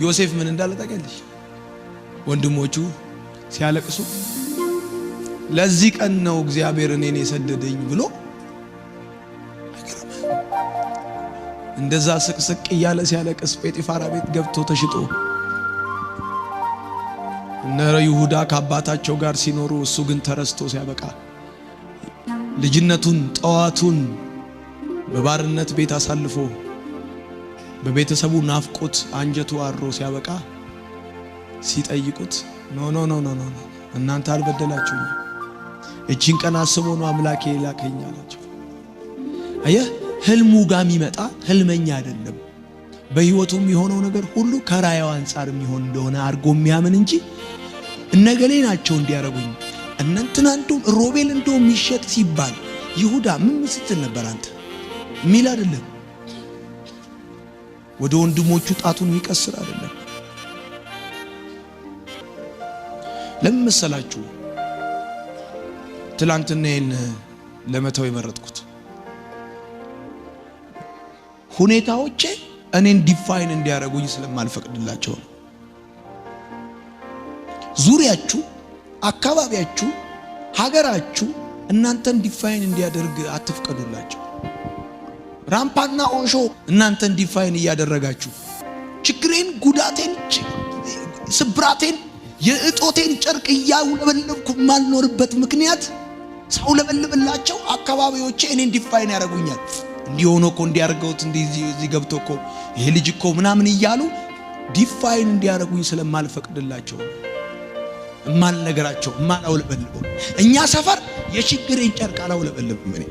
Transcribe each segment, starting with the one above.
ዮሴፍ ምን እንዳለ ታውቂያለሽ? ወንድሞቹ ሲያለቅሱ ለዚህ ቀን ነው እግዚአብሔር እኔን የሰደደኝ ብሎ እንደዛ ስቅስቅ እያለ ሲያለቅስ ጴጢፋራ ቤት ገብቶ ተሽጦ እነ ይሁዳ ከአባታቸው ጋር ሲኖሩ እሱ ግን ተረስቶ ሲያበቃ ልጅነቱን ጠዋቱን በባርነት ቤት አሳልፎ በቤተሰቡ ናፍቆት አንጀቱ አሮ ሲያበቃ ሲጠይቁት ኖ እናንተ አልበደላችሁኝ እቺን ቀን አስቦ ነው አምላኬ ላከኝ አላቸው። አየህ ህልሙ ጋር የሚመጣ ህልመኛ አይደለም። በህይወቱም የሆነው ነገር ሁሉ ከራያው አንፃር የሚሆን እንደሆነ አርጎ የሚያምን እንጂ እነገሌ ናቸው እንዲያረጉኝ እነንትና እንደውም ሮቤል እንደውም ይሸጥ ሲባል ይሁዳ ምን ስትል ነበር አንተ ሚል አይደለም። ወደ ወንድሞቹ ጣቱን የሚቀስር አይደለም። ለምን መሰላችሁ ትላንትናዬን ለመተው የመረጥኩት? ሁኔታዎቼ እኔን ዲፋይን እንዲያረጉኝ ስለማልፈቅድላቸው ነው። ዙሪያችሁ፣ አካባቢያችሁ፣ ሀገራችሁ እናንተን ዲፋይን እንዲያደርግ አትፍቀዱላቸው። ራምፓና ኦሾ እናንተን ዲፋይን እያደረጋችሁ ችግሬን፣ ጉዳቴን፣ ስብራቴን፣ የእጦቴን ጨርቅ እያውለበለብኩ ማልኖርበት ምክንያት ሰው ለበልብላቸው አካባቢዎቼ እኔን ዲፋይን ያደርጉኛል። እንዲሆነ እኮ እንዲያርገውት እንዲዚህ ገብቶ እኮ ይሄ ልጅ እኮ ምናምን እያሉ ዲፋይን እንዲያደርጉኝ ስለማልፈቅድላቸው እማልነገራቸው እማላውለበልበው። እኛ ሰፈር የችግሬን ጨርቅ አላውለበልብም እኔ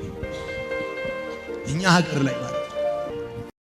እኛ ሀገር ላይ